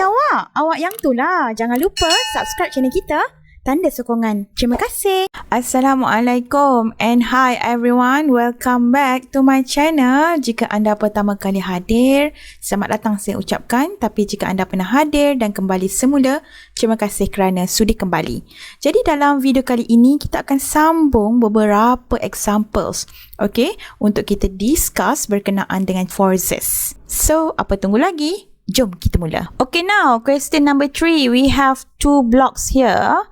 awak. Awak yang tu lah. Jangan lupa subscribe channel kita. Tanda sokongan. Terima kasih. Assalamualaikum and hi everyone. Welcome back to my channel. Jika anda pertama kali hadir, selamat datang saya ucapkan. Tapi jika anda pernah hadir dan kembali semula, terima kasih kerana sudi kembali. Jadi dalam video kali ini, kita akan sambung beberapa examples. Okay, untuk kita discuss berkenaan dengan forces. So, apa tunggu lagi? Jom kita mula. Okay, now question number 3. We have two blocks here.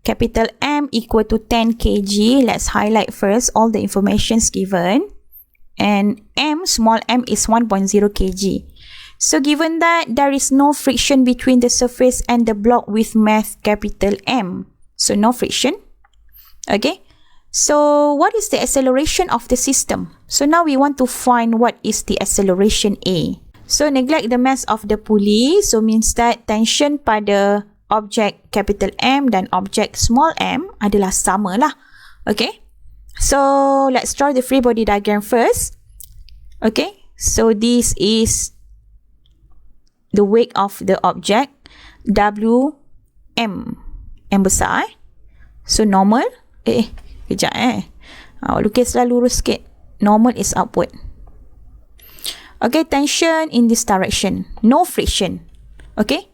Capital M equal to 10 kg. Let's highlight first all the informations given. And M, small m is 1.0 kg. So given that there is no friction between the surface and the block with mass capital M. So no friction. Okay. So what is the acceleration of the system? So now we want to find what is the acceleration A. So neglect the mass of the pulley. So means that tension pada objek capital M dan objek small m adalah sama lah. Okay. So let's draw the free body diagram first. Okay. So this is the weight of the object W M. M besar So normal. Kejap lukislah lurus sikit. Normal is upward. Okay. Tension in this direction. No friction. Okay.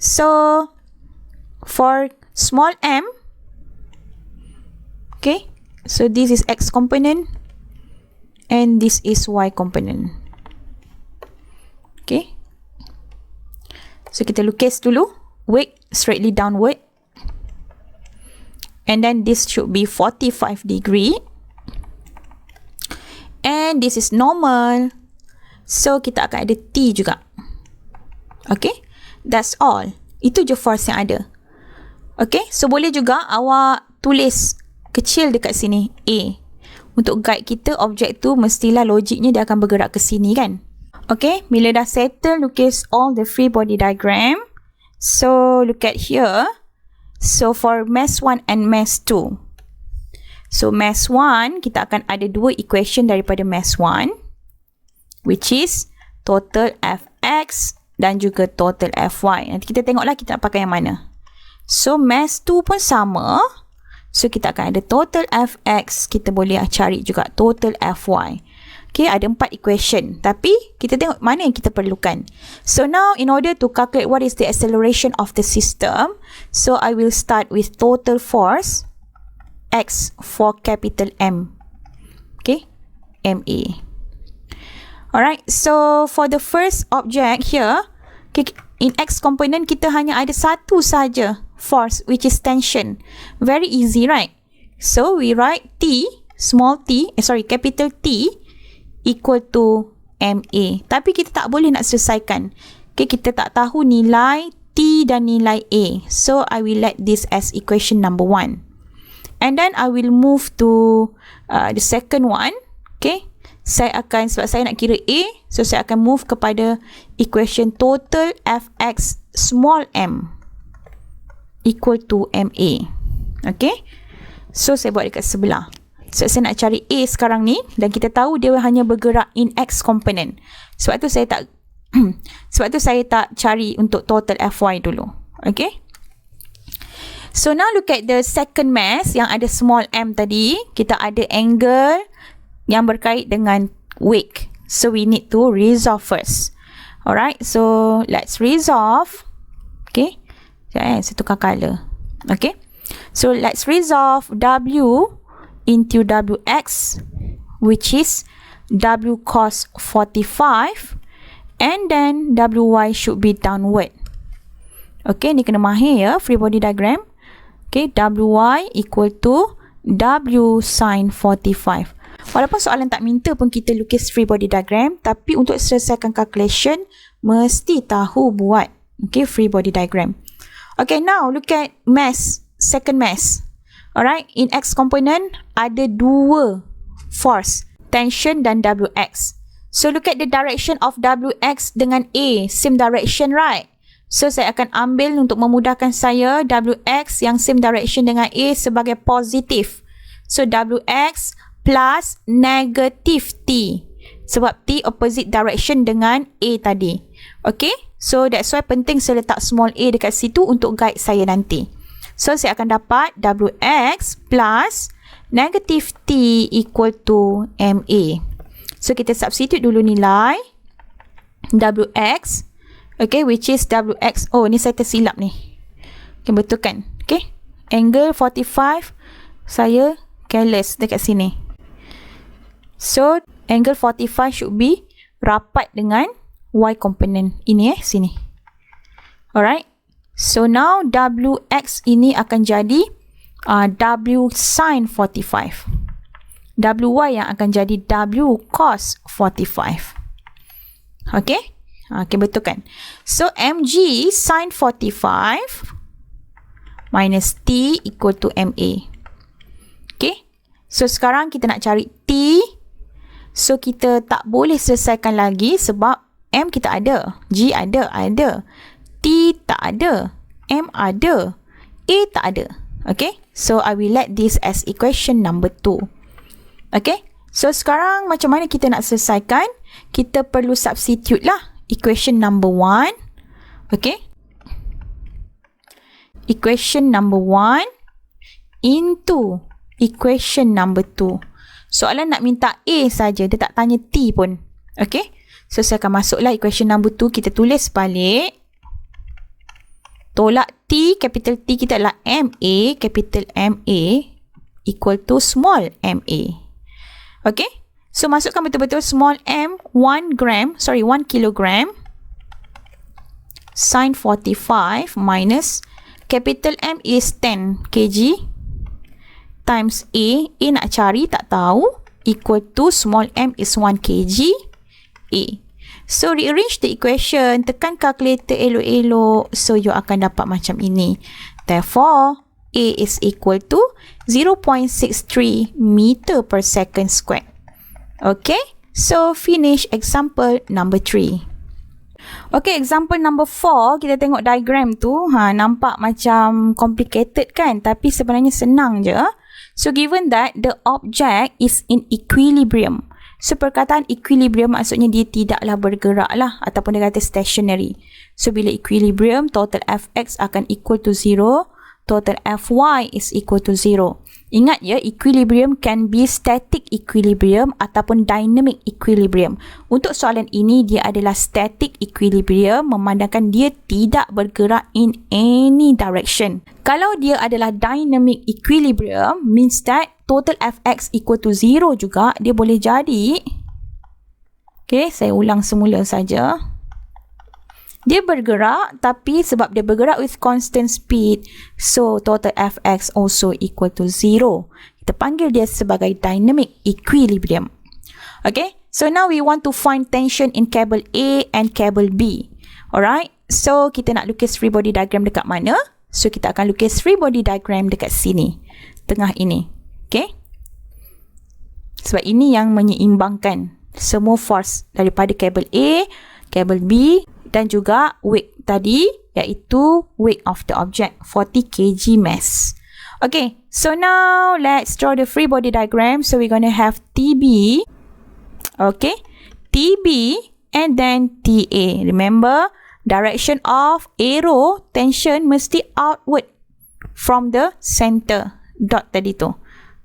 So for small m, okay, so this is x component and this is y component. Okay, so kita lukis dulu weight straightly downward, and then this should be 45 degree, and this is normal, so kita akan ada T juga. Okay, that's all. Itu je force yang ada. Okay, so boleh juga awak tulis kecil dekat sini A. Untuk guide kita, objek tu mestilah logiknya dia akan bergerak ke sini kan. Okay, bila dah settle, lukis all the free body diagram. So, look at here. So, for mass 1 and mass 2. So, mass 1, kita akan ada dua equation daripada mass 1. Which is total Fx dan juga total Fy. Nanti kita tengoklah kita nak pakai yang mana. So, mass 2 pun sama. So, kita akan ada total Fx. Kita boleh cari juga total Fy. Okay, ada 4 equation. Tapi, kita tengok mana yang kita perlukan. So, now, in order to calculate what is the acceleration of the system, so, I will start with total force X for capital M. Okay, MA. Alright, so, for the first object here, okay, in X component, kita hanya ada satu saja force, which is tension. Very easy, right? So, we write T, capital T equal to MA. Tapi kita tak boleh nak selesaikan. Okay, kita tak tahu nilai T dan nilai A. So, I will let this as equation number 1. And then, I will move to the second one. Okay. Sebab saya nak kira A, so saya akan move kepada equation total Fx small m equal to MA. Okay. So, saya buat dekat sebelah. So, saya nak cari A sekarang ni. Dan kita tahu dia hanya bergerak in X component. Sebab tu saya tak cari untuk total Fy dulu. Okay. So, now look at the second mass yang ada small m tadi. Kita ada angle yang berkait dengan weight. So, we need to resolve first. Alright. So, let's resolve. Okay. Saya tukar color. Okay. So, let's resolve W into Wx, which is W cos 45. And then, Wy should be downward. Okay. Ni kena mahir ya. Free body diagram. Okay. Wy equal to W sin 45. Walaupun soalan tak minta pun kita lukis free body diagram. Tapi untuk selesaikan calculation, mesti tahu buat. Okay. Free body diagram. Okay, now look at mass, second mass. Alright, in X component, ada dua force, tension dan Wx. So, look at the direction of Wx dengan A, same direction, right? So, saya akan ambil untuk memudahkan saya, Wx yang same direction dengan A sebagai positif. So, Wx plus negatif T. Sebab T opposite direction dengan A tadi. Okay? So that's why penting saya letak small a dekat situ untuk guide saya nanti. So saya akan dapat Wx plus negative T equal to MA. So kita substitute dulu nilai Wx, okay, which is Wx, oh ni saya tersilap ni. Okay, betul kan? Okay, angle 45 saya careless dekat sini. So angle 45 should be rapat dengan y component ini sini. Alright. So now Wx ini akan jadi W sin 45. Wy yang akan jadi W cos 45. Okay? Okay, betul kan? So mg sin 45 minus T equal to MA. Okay? So sekarang kita nak cari T. So kita tak boleh selesaikan lagi sebab M kita ada, G ada. T tak ada, M ada, A tak ada. Okay, so I will let this as equation number 2. Okay, so sekarang macam mana kita nak selesaikan? Kita perlu substitute lah equation number 1. Okay, equation number 1 into equation number 2. Soalan nak minta A saja, dia tak tanya T pun. Okay, so saya akan masuklah equation number 2, kita tulis balik. Tolak T, capital T kita adalah MA, capital MA equal to small MA. Okay, so masukkan betul-betul small m 1 kilogram sin 45 minus capital M is 10 kg times A nak cari tak tahu, equal to small m is 1 kg A. So rearrange the equation, tekan calculator elok-elok, so you akan dapat macam ini. Therefore A is equal to 0.63 meter per second squared. Okay, so finish example number 3. Okay, example number 4, kita tengok diagram tu, nampak macam complicated kan, tapi sebenarnya senang je. So given that the object is in equilibrium. So perkataan equilibrium maksudnya dia tidaklah bergerak lah, ataupun dia kata stationary. So bila equilibrium, total Fx akan equal to 0, total Fy is equal to 0. Ingat ya, equilibrium can be static equilibrium ataupun dynamic equilibrium. Untuk soalan ini, dia adalah static equilibrium memandangkan dia tidak bergerak in any direction. Kalau dia adalah dynamic equilibrium, means that total Fx equal to 0 juga, dia boleh jadi. Okay, saya ulang semula saja. Dia bergerak, tapi sebab dia bergerak with constant speed, so total Fx also equal to 0. Kita panggil dia sebagai dynamic equilibrium. Okay, so now we want to find tension in cable A and cable B. Alright, so kita nak lukis free body diagram dekat mana? So kita akan lukis free body diagram dekat sini, tengah ini. Okay, sebab ini yang menyeimbangkan semua force daripada kabel A, kabel B dan juga weight tadi, iaitu weight of the object 40 kg mass. Okay, so now let's draw the free body diagram. So we're going to have TB, okay, TB and then TA. Remember, direction of arrow tension mesti outward from the center dot tadi tu.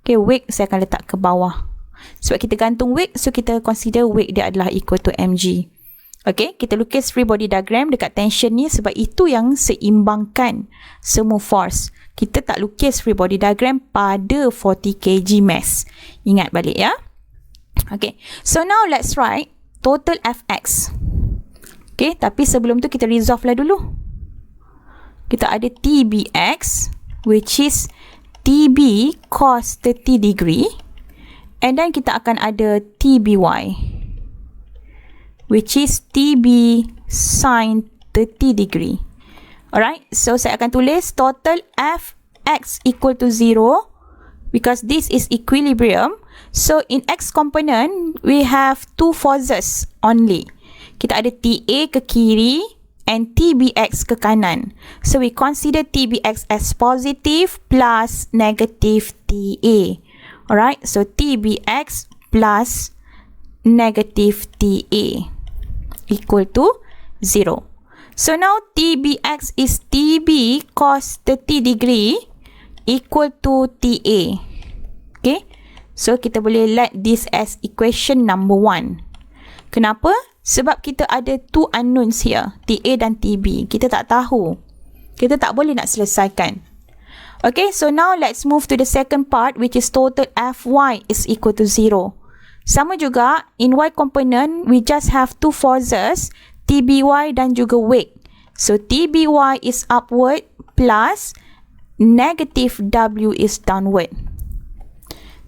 Okay, weight saya akan letak ke bawah. Sebab kita gantung weight, so kita consider weight dia adalah equal to mg. Okay, kita lukis free body diagram dekat tension ni sebab itu yang seimbangkan semua force. Kita tak lukis free body diagram pada 40 kg mass. Ingat balik ya. Okay, so now let's write total Fx. Okay, tapi sebelum tu kita resolve lah dulu. Kita ada TBX, which is TB cos 30 degree. And then kita akan ada TBY, which is TB sin 30 degree. Alright, so saya akan tulis total Fx equal to 0 because this is equilibrium. So in X component, we have two forces only. Kita ada TA ke kiri and TBX ke kanan. So we consider TBX as positive plus negative TA. Alright, so TBX plus negative TA equal to 0. So now TBX is TB cos 30 degree equal to TA. Okay. So kita boleh let this as equation number 1. Kenapa? Sebab kita ada two unknowns here, TA dan TB. Kita tak tahu. Kita tak boleh nak selesaikan. Okay, so now let's move to the second part, which is total Fy is equal to 0. Sama juga, in Y component, we just have two forces, TBY dan juga weight. So, TBY is upward plus negative W is downward.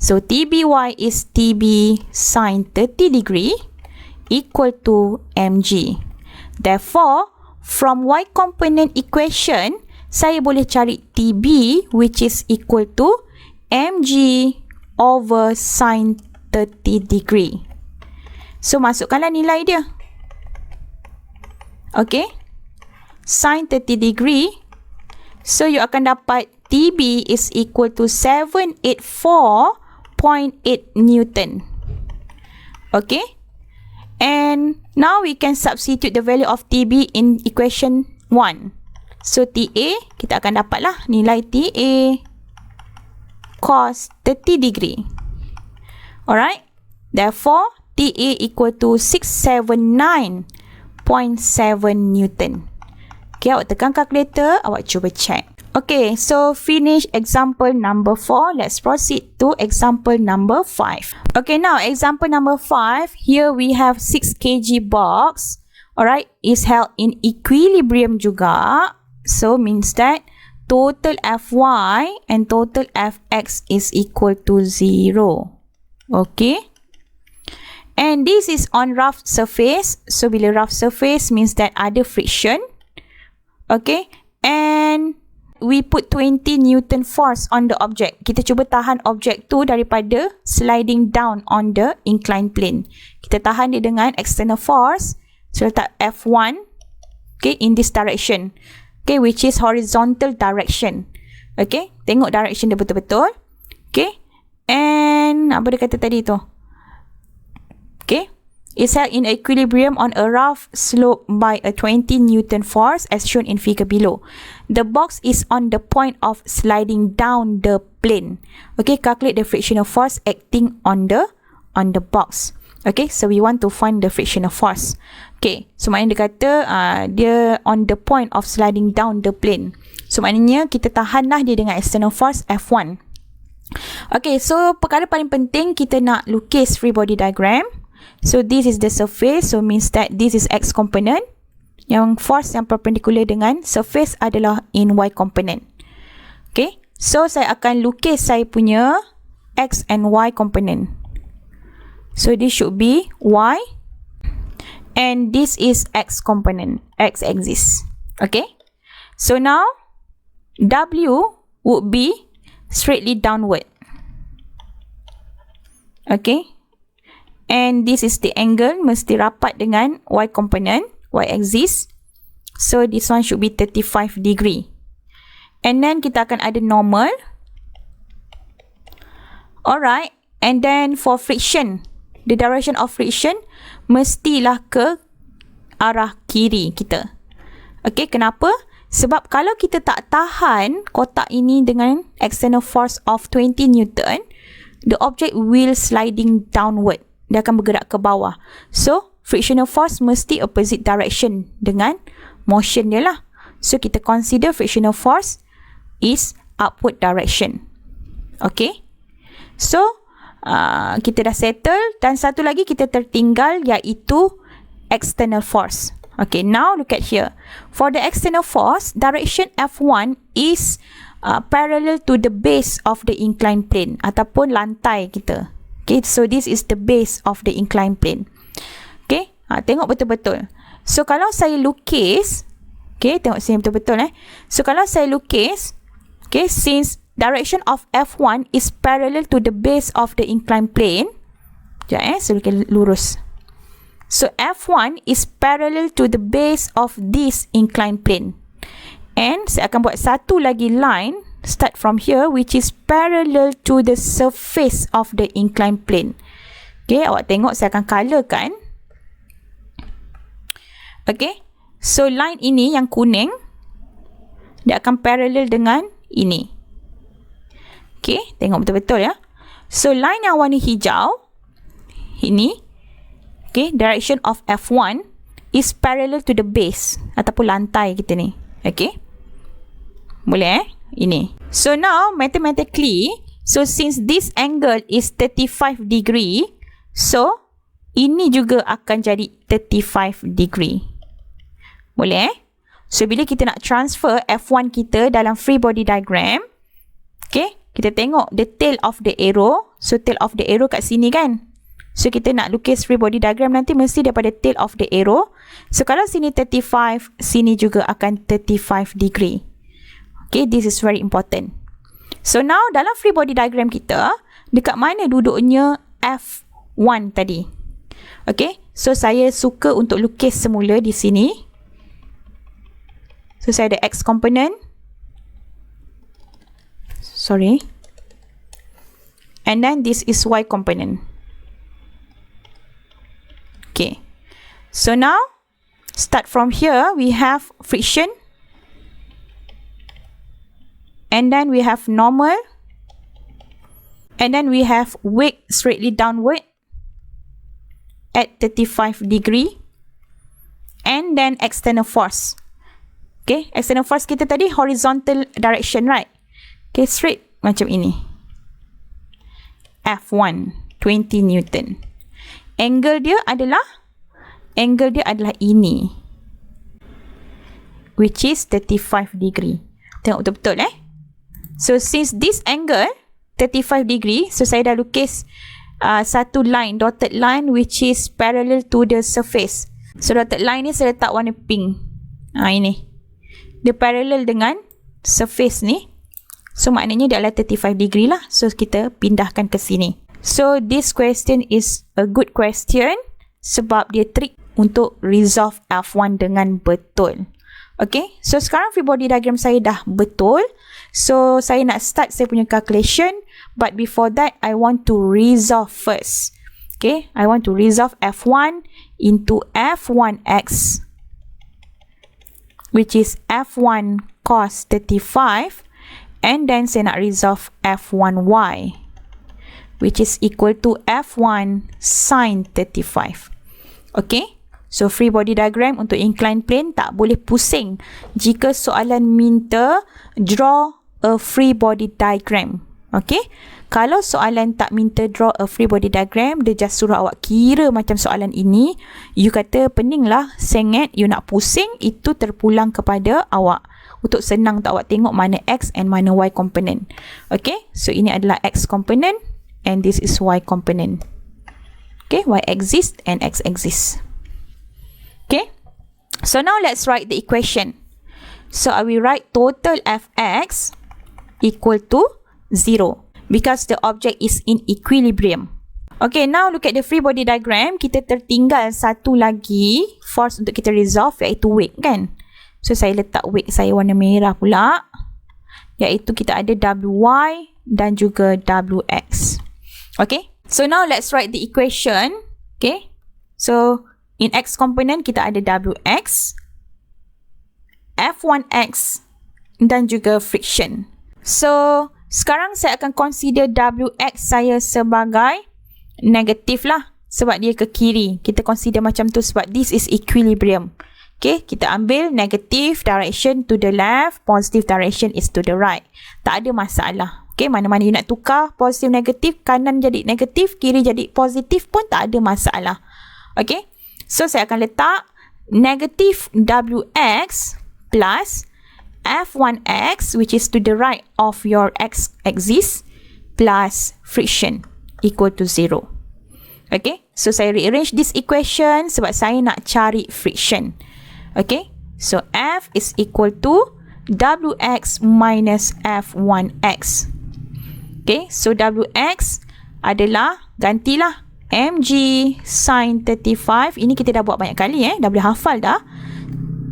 So, TBY is TB sin 30 degree equal to mg. Therefore, from Y component equation, saya boleh cari TB which is equal to mg over sin 30 degree. So, masukkanlah nilai dia. Okay. Sin 30 degree. So, you akan dapat TB is equal to 784.8 Newton. Okay. And now we can substitute the value of TB in equation 1. So, TA, kita akan dapatlah nilai TA cos 30 degree. Alright. Therefore, TA equal to 679.7 Newton. Okay, awak tekan calculator, awak cuba check. Okay, so finish example number 4. Let's proceed to example number 5. Okay, now example number 5. Here we have 6 kg box. Alright, is held in equilibrium juga. So, means that total Fy and total Fx is equal to 0. Okay. And this is on rough surface. So, bila rough surface means that ada friction. Okay. And we put 20 Newton force on the object. Kita cuba tahan objek tu daripada sliding down on the inclined plane. Kita tahan dia dengan external force. So, letak F1. Okay, in this direction. Okay, which is horizontal direction. Okay, tengok direction dia betul-betul. Okay. And apa dia kata tadi tu? Okay. Is held in equilibrium on a rough slope by a 20 Newton force as shown in figure below. The box is on the point of sliding down the plane. Okay, calculate the frictional force acting on the box. Okay, so we want to find the frictional force. Okay, so maknanya dia kata dia on the point of sliding down the plane. So maknanya kita tahanlah dia dengan external force F1. Okay, so perkara paling penting kita nak lukis free body diagram. So this is the surface, so means that this is X component. Yang force yang perpendicular dengan surface adalah in Y component. Okay, so saya akan lukis saya punya X and Y component. So this should be Y. And this is X component, X axis. Okay, so now W would be straightly downward. Okay. And this is the angle, mesti rapat dengan Y component, Y axis. So, this one should be 35 degree. And then, kita akan ada normal. Alright. And then, for friction, the direction of friction, mestilah ke arah kiri kita. Okay, kenapa? Sebab kalau kita tak tahan kotak ini dengan external force of 20 Newton, the object will sliding downward. Dia akan bergerak ke bawah. So, frictional force mesti opposite direction dengan motion dia lah. So, kita consider frictional force is upward direction. Okay. So, kita dah settle. Dan satu lagi kita tertinggal iaitu external force. Okay, now look at here. For the external force, direction F1 is parallel to the base of the inclined plane ataupun lantai kita. Okay, so this is the base of the inclined plane. Okay, tengok betul-betul. So, kalau saya lukis, okay, tengok sini betul-betul So, kalau saya lukis, okay, since direction of F1 is parallel to the base of the inclined plane, sekejap so kita lurus. So, F1 is parallel to the base of this inclined plane. And saya akan buat satu lagi line start from here which is parallel to the surface of the inclined plane. Okay, awak tengok saya akan colorkan. Okay, So line ini yang kuning, dia akan parallel dengan ini. Okay, tengok betul-betul ya. So line yang warna hijau, ini, okay, direction of F1 is parallel to the base, ataupun lantai kita ni. Okay, boleh ini. So now, mathematically, so since this angle is 35 degree, so ini juga akan jadi 35 degree. Boleh So bila kita nak transfer F1 kita dalam free body diagram, okay, kita tengok the tail of the arrow. So tail of the arrow kat sini kan. So kita nak lukis free body diagram nanti mesti daripada tail of the arrow. So kalau sini 35, sini juga akan 35 degree. Okay, this is very important. So now dalam free body diagram kita, dekat mana duduknya F1 tadi? Okay, so saya suka untuk lukis semula di sini. So saya ada X component. Sorry. And then this is Y component. Okay. So now, start from here, we have friction. And then we have normal. And then we have weight straightly downward at 35 degree. And then external force. Okay, external force kita tadi horizontal direction, right? Okay, straight macam ini. F1, 20 Newton. Angle dia adalah ini. Which is 35 degree. Tengok betul-betul So since this angle 35 degree, so saya dah lukis satu line, dotted line which is parallel to the surface. So dotted line ni saya letak warna pink. Ini. Dia parallel dengan surface ni. So maknanya dia adalah 35 degree lah. So kita pindahkan ke sini. So this question is a good question sebab dia trik untuk resolve F1 dengan betul. Okay, so sekarang free body diagram saya dah betul. So saya nak start saya punya calculation, but before that I want to resolve first. Okay, I want to resolve F1 into F1x, which is F1 cos 35, and then saya nak resolve F1y, which is equal to F1 sin 35. Okay, so free body diagram untuk inclined plane tak boleh pusing jika soalan minta draw a free body diagram. Okay, kalau soalan tak minta draw a free body diagram, dia just suruh awak kira macam soalan ini, you kata pening lah, sengit, you nak pusing, itu terpulang kepada awak. Untuk senang untuk awak tengok mana X and mana Y component. Okay, so ini adalah X component and this is Y component. Okay, Y exists and X exists. Okay, so now let's write the equation. So I will write total Fx equal to 0 because the object is in equilibrium. Okay, now look at the free body diagram. Kita tertinggal satu lagi force untuk kita resolve, iaitu weight kan. So saya letak weight saya warna merah pula, iaitu kita ada Wy dan juga Wx. Okay, so now let's write the equation. Okay, so in X component kita ada Wx, F1x dan juga friction. So sekarang saya akan consider Wx saya sebagai negatif lah, sebab dia ke kiri. Kita consider macam tu sebab this is equilibrium. Okay, kita ambil negative direction to the left, positive direction is to the right. Tak ada masalah. Okay, mana-mana you nak tukar positif negatif, kanan jadi negatif, kiri jadi positif pun tak ada masalah. Okay, so saya akan letak negative Wx plus F1x, which is to the right of your X axis, plus friction equal to 0. Okay, so saya rearrange this equation sebab saya nak cari friction. Okay, so F is equal to Wx minus F1x. Okay, so Wx adalah, gantilah, mg sin 35. Ini kita dah buat banyak kali dah boleh hafal dah.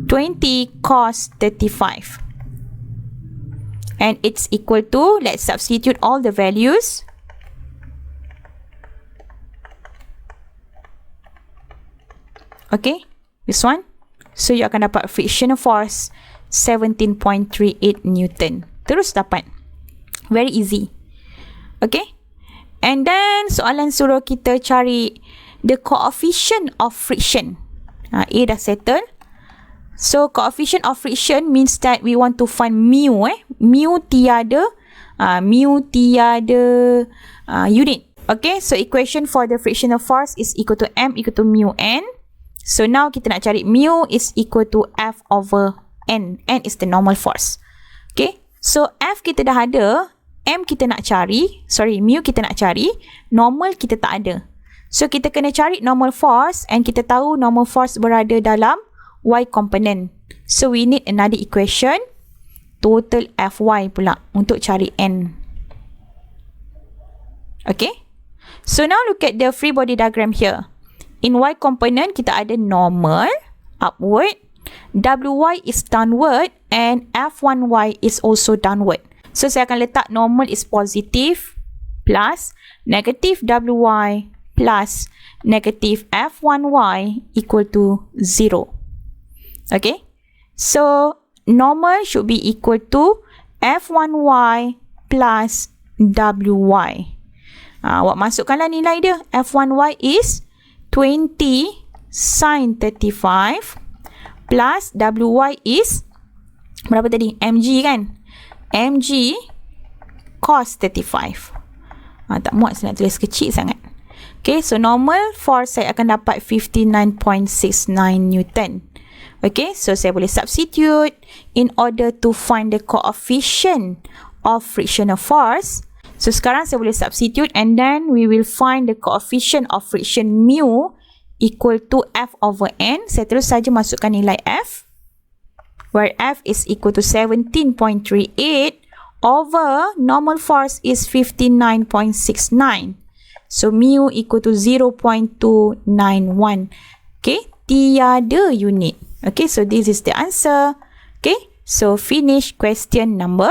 20 cos 35. And it's equal to, let's substitute all the values. Okay, this one So, you akan dapat frictional force 17.38 Newton. Terus dapat. Very easy. Okay? And then, soalan suruh kita cari the coefficient of friction. A dah settle. So, coefficient of friction means that we want to find mu. Mu tiada unit. Okay, so equation for the frictional force is equal to M equal to mu N. So, now kita nak cari mu is equal to F over N. N is the normal force. Okay, so F kita dah ada. M kita nak cari. Mu kita nak cari. Normal kita tak ada. So, kita kena cari normal force and kita tahu normal force berada dalam Y component. So, we need another equation. Total Fy pula untuk cari N. Okay. So, now look at the free body diagram here. In Y component, kita ada normal, upward. Wy is downward and F1y is also downward. So, saya akan letak normal is positive plus negative Wy plus negative F1y equal to 0. Okay. So, normal should be equal to F1y plus Wy. Awak masukkanlah nilai dia. F1y is 20 sin 35 plus Wy is berapa tadi? mg kan? mg cos 35. Tak muat saya nak tulis kecil sangat. Okay, so normal force saya akan dapat 59.69 Newton. Okay, so saya boleh substitute in order to find the coefficient of frictional force. So, sekarang saya boleh substitute and then we will find the coefficient of friction mu equal to F over N. Saya terus saja masukkan nilai F, where F is equal to 17.38 over normal force is 59.69. So, mu equal to 0.291. Okay, tiada unit. Okay, so this is the answer. Okay, so finish question number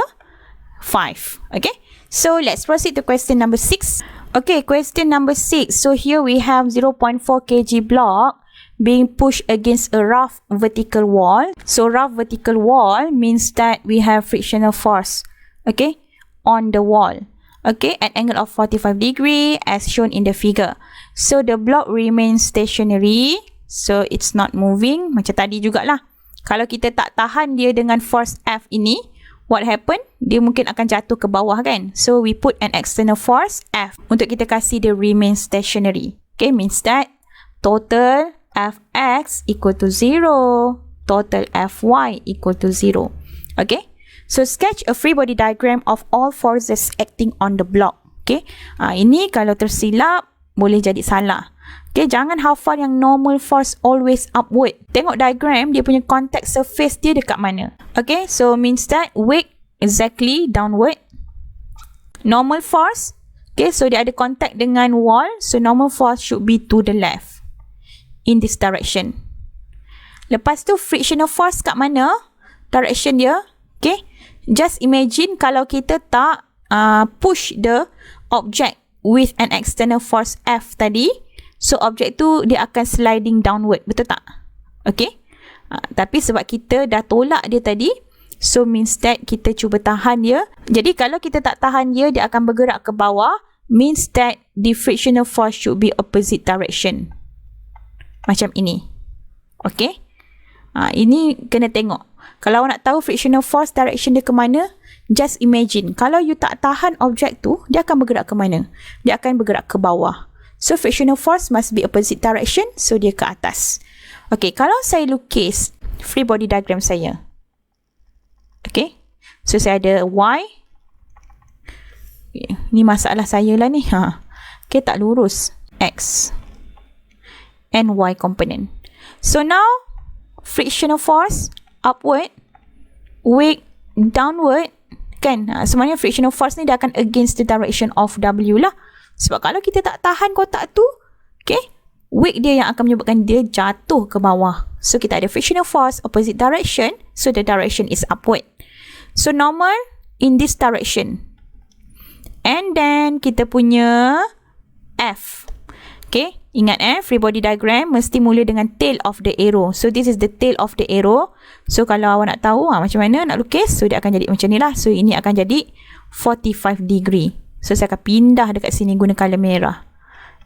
5. Okay, so let's proceed to question number 6. Okay, question number 6. So here we have 0.4 kg block being pushed against a rough vertical wall. So rough vertical wall means that we have frictional force, okay, on the wall. Okay, at angle of 45 degree as shown in the figure. So the block remains stationary. So, it's not moving. Macam tadi jugalah. Kalau kita tak tahan dia dengan force F ini, what happen? Dia mungkin akan jatuh ke bawah kan? So, we put an external force F untuk kita kasih dia remain stationary. Okay, means that total Fx equal to 0. Total Fy equal to 0. Okay? So, sketch a free body diagram of all forces acting on the block. Okay? Ini kalau tersilap, boleh jadi salah. Okay, jangan hafal yang normal force always upward. Tengok diagram, dia punya contact surface dia dekat mana. Okay, so means that weight exactly downward. Normal force, okay, so dia ada contact dengan wall. So, normal force should be to the left. In this direction. Lepas tu, frictional force kat mana? Direction dia. Okay, just imagine kalau kita tak push the object with an external force F tadi. So, objek tu dia akan sliding downward. Betul tak? Okay. Tapi sebab kita dah tolak dia tadi, so means that kita cuba tahan dia. Jadi, kalau kita tak tahan dia, dia akan bergerak ke bawah. Means that the frictional force should be opposite direction. Macam ini. Okay. Ini kena tengok. Kalau nak tahu frictional force direction dia ke mana, just imagine. Kalau you tak tahan objek tu, dia akan bergerak ke mana? Dia akan bergerak ke bawah. So, frictional force must be opposite direction. So, dia ke atas. Okay, kalau saya lukis free body diagram saya. Okay. So, saya ada Y. Okay. Ni masalah saya lah ni. Okay, tak lurus. X. And Y component. So, now, frictional force upward. Weight downward. Kan? Sebenarnya frictional force ni dia akan against the direction of W lah. Sebab kalau kita tak tahan kotak tu, okay, weight dia yang akan menyebabkan dia jatuh ke bawah. So, kita ada frictional force opposite direction. So, the direction is upward. So, normal in this direction. And then, kita punya F. Okay, Ingat free body diagram mesti mula dengan tail of the arrow. So this is the tail of the arrow. So kalau awak nak tahu macam mana nak lukis, so dia akan jadi macam ni lah. So ini akan jadi 45 degree. So saya akan pindah dekat sini guna colour merah.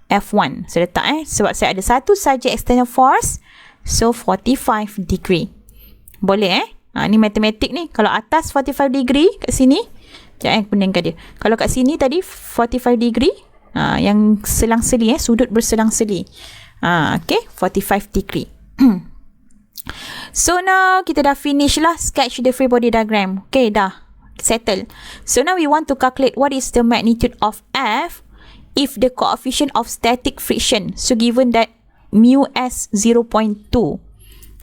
F1. Saya letak sebab saya ada satu saja external force. So 45 degree. Boleh ni matematik ni. Kalau atas 45 degree kat sini, sekejap peningkan dia. Kalau kat sini tadi 45 degree, yang selang-seli sudut berselang-seli. Okay, 45 degree. So now kita dah finish lah sketch the free body diagram. Okay, dah settle. So now we want to calculate what is the magnitude of F if the coefficient of static friction. So given that mu s 0.2.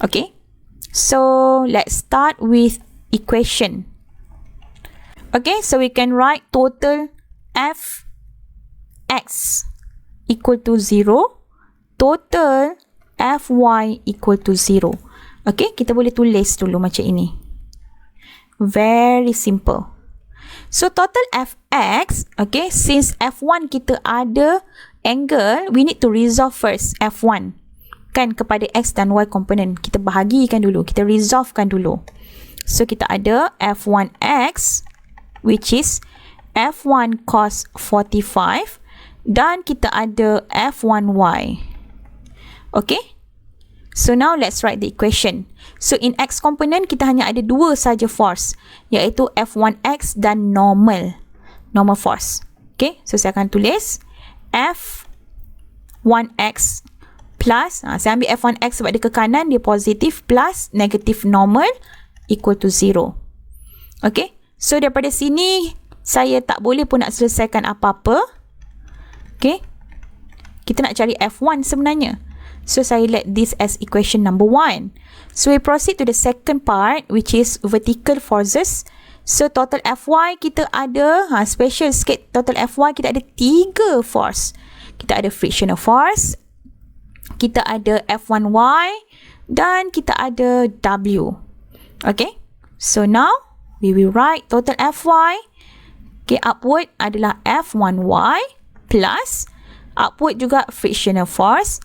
Okay, so let's start with equation. Okay, so we can write total F x equal to 0, total Fy equal to 0. Okay, kita boleh tulis dulu macam ini. Very simple. So total Fx, okay, since F1 kita ada angle, we need to resolve first F1 kan kepada x dan y component. Kita bahagikan dulu, kita resolvekan dulu. So kita ada F1x which is F1 cos 45 dan kita ada F1y. Okay, so now let's write the equation. So in x component kita hanya ada dua saja force, iaitu F1x dan normal force. Okay, so saya akan tulis F1x plus, saya ambil F1x sebab dia ke kanan, dia positif, plus negatif normal equal to 0. Okay, so daripada sini saya tak boleh pun nak selesaikan apa-apa. Okay, kita nak cari F1 sebenarnya. So saya let this as equation number 1. So we proceed to the second part which is vertical forces. So total Fy kita ada, special sikit, total Fy kita ada 3 force. Kita ada frictional force, kita ada F1y dan kita ada W. Okay, so now we will write total Fy. Okay, upward adalah F1y plus upward juga frictional force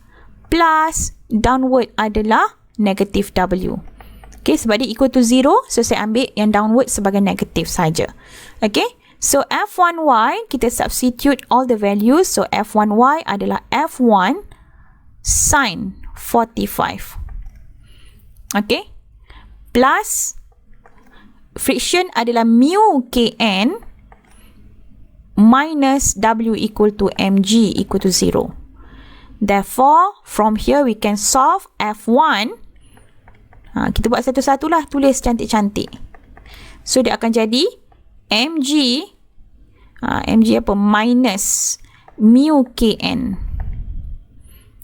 plus downward adalah negative W. Okay, sebab dia equal to 0, so saya ambil yang downward sebagai negative saja. Okay, so F1y kita substitute all the values. So F1y adalah F1 sin 45. Okay, plus friction adalah mu kn minus W equal to mg equal to 0. Therefore, from here we can solve F1. Kita buat satu-satu lah, tulis cantik-cantik. So, dia akan jadi mg, mg apa? Minus mu kn.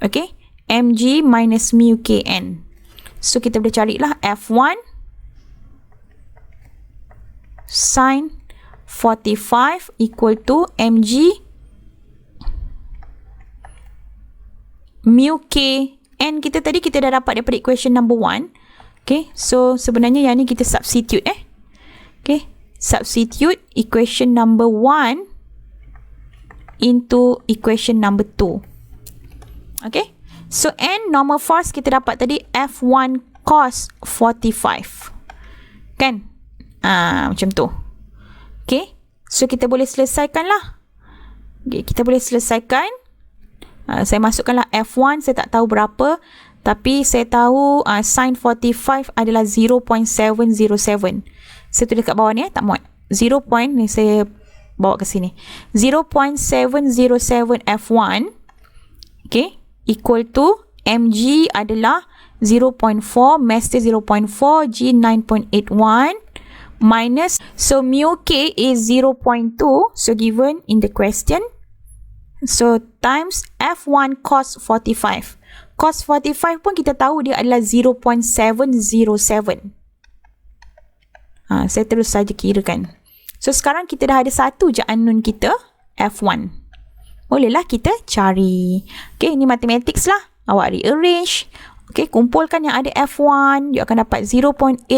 Okay? mg minus mu kn. So, kita boleh carilah F1 sin 45 equal to mg mu k n. Kita tadi kita dah dapat daripada equation number 1. Okay, so sebenarnya yang ni kita substitute okay, substitute equation number 1 into equation number 2. Okay, so n normal force kita dapat tadi F1 cos 45 kan, macam tu. Okay, so kita boleh selesaikan lah. Okay, kita boleh selesaikan. Saya masukkanlah F1, saya tak tahu berapa, tapi saya tahu sin 45 adalah 0.707. Saya tulis kat bawah ni, tak muat. 0. Ni saya bawa ke sini. 0.707 F1, okay, equal to mg adalah 0.4, mass dia 0.4, g 9.81 minus, so mu k is 0.2, so given in the question. So, times F1 cos 45. Cos 45 pun kita tahu dia adalah 0.707. Saya terus saja kirakan. So, sekarang kita dah ada satu je unknown kita, F1. Bolehlah kita cari. Okay, ini mathematics lah. Awak rearrange. Okay, kumpulkan yang ada F1. You akan dapat 0.8484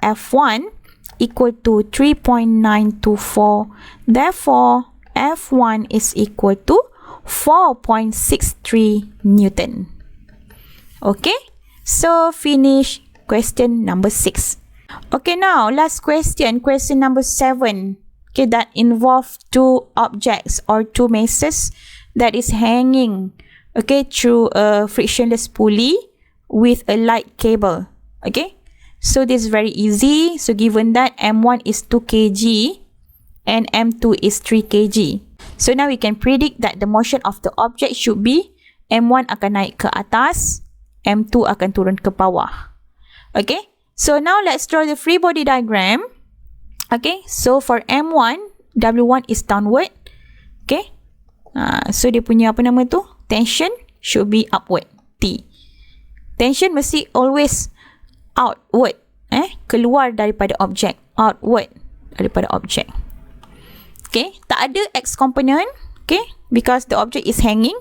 F1 equal to 3.924. Therefore, F1 is equal to 4.63 Newton. Okay, so finish question number 6. Okay, now last question, question number 7. Okay, that involve two objects or two masses that is hanging, okay, through a frictionless pulley with a light cable. Okay, so this is very easy. So given that M1 is 2 kg and M2 is 3 kg. So now we can predict that the motion of the object should be M1 akan naik ke atas, M2 akan turun ke bawah. Okay, so now let's draw the free body diagram. Okay, so for M1, W1 is downward. Okay, so dia punya apa nama tu? Tension should be upward, T. Tension mesti always outward, keluar daripada objek, outward daripada objek. Okay, tak ada X component, okay, because the object is hanging.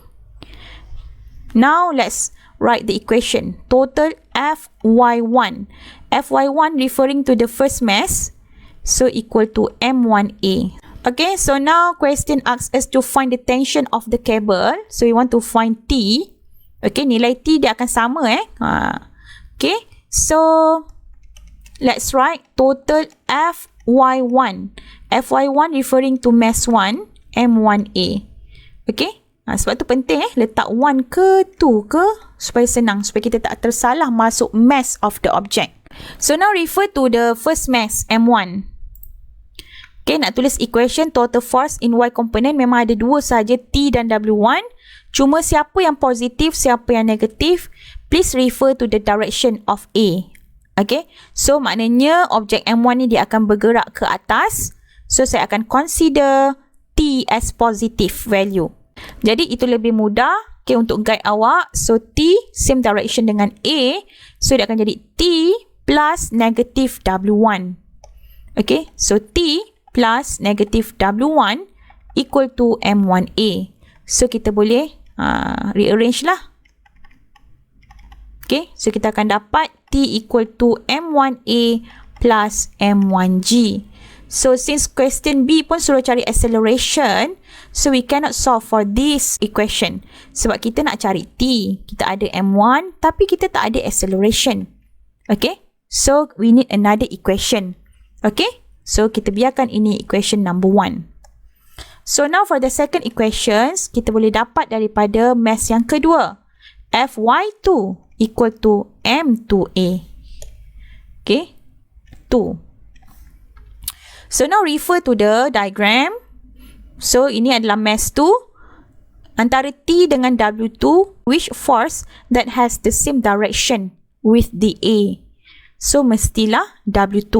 Now let's write the equation. Total Fy1. Fy1 referring to the first mass, so equal to M1A. Okay, so now question asks us to find the tension of the cable. So we want to find T. Okay, nilai T dia akan sama Okay, so let's write total Fy1. Fy1 referring to mass 1, M1A. Okay, sebab tu penting letak 1 ke 2 ke supaya senang, supaya kita tak tersalah masuk mass of the object. So now refer to the first mass, M1. Okay, nak tulis equation total force in Y component memang ada dua saja, T dan W1. Cuma siapa yang positif, siapa yang negatif, please refer to the direction of A. Okay, so maknanya objek M1 ni dia akan bergerak ke atas. So saya akan consider T as positive value. Jadi itu lebih mudah, okay, untuk guide awak. So T same direction dengan A, so dia akan jadi T plus negative W1. Okay, so T plus negative W1 equal to M1A. So kita boleh rearrange lah. Okay, so kita akan dapat T equal to M1A plus M1G. So since question B pun suruh cari acceleration, so we cannot solve for this equation. Sebab kita nak cari T, kita ada M1 tapi kita tak ada acceleration. Okay, so we need another equation. Okay, so kita biarkan ini equation number 1. So now for the second equations, kita boleh dapat daripada mass yang kedua. Fy2 equal to M2A. Okay, 2. So now refer to the diagram. So ini adalah mass 2. Antara T dengan W2, which force that has the same direction with the A? So mestilah W2.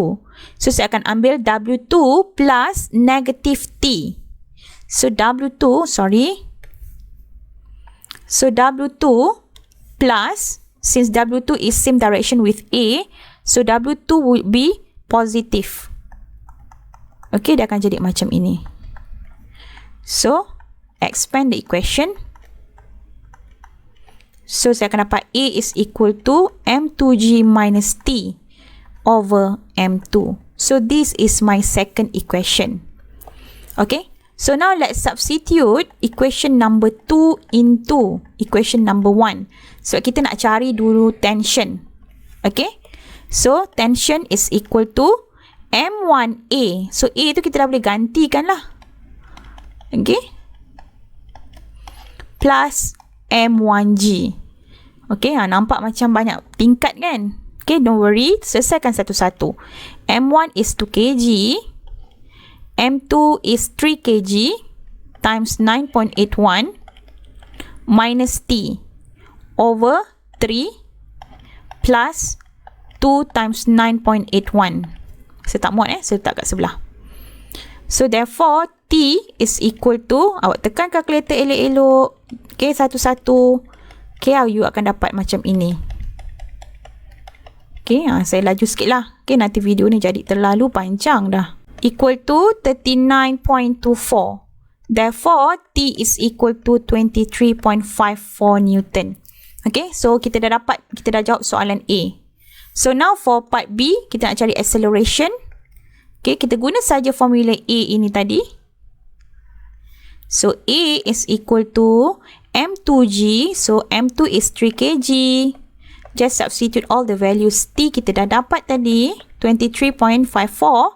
So saya akan ambil W2 plus negative T. So W2, So W2 plus, since W2 is same direction with A, so W2 would be positive. Okay, dia akan jadi macam ini. So, expand the equation. So, saya akan dapat A is equal to M2G minus T over M2. So, this is my second equation. Okay, so now let's substitute equation number 2 into equation number 1. So, kita nak cari dulu tension. Okay, so tension is equal to M1A. So, A tu kita dah boleh gantikan lah. Okay, plus M1G. Okay, nampak macam banyak tingkat kan? Okay, don't worry, selesaikan satu-satu. M1 is 2 kg, M2 is 3 kg times 9.81 minus T over 3 plus 2 times 9.81. Saya tak muat saya letak kat sebelah. So therefore T is equal to, awak tekan kalkulator elok-elok. Okay, satu-satu. Okay, you akan dapat macam ini. Okay, saya laju sikit lah. Okay, nanti video ni jadi terlalu panjang dah. Equal to 39.24. Therefore, T is equal to 23.54 Newton. Okay, so kita dah jawab soalan A. So now for part B, kita nak cari acceleration. Okay, kita guna saja formula A ini tadi. So A is equal to M2G. So M2 is 3 kg. Just substitute all the values. T kita dah dapat tadi, 23.54.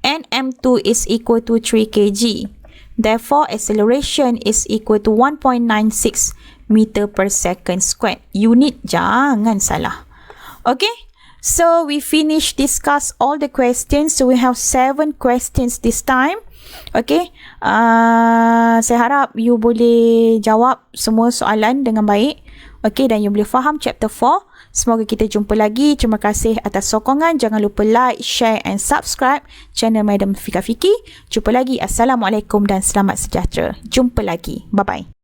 And M2 is equal to 3 kg. Therefore, acceleration is equal to 1.96 meter per second squared. Unit jangan salah. Okay. So, we finish discuss all the questions. So, we have 7 questions this time. Okay. Saya harap you boleh jawab semua soalan dengan baik. Okay. Dan you boleh faham chapter 4. Semoga kita jumpa lagi. Terima kasih atas sokongan. Jangan lupa like, share and subscribe channel Madam Fika Fiki. Jumpa lagi. Assalamualaikum dan selamat sejahtera. Jumpa lagi. Bye-bye.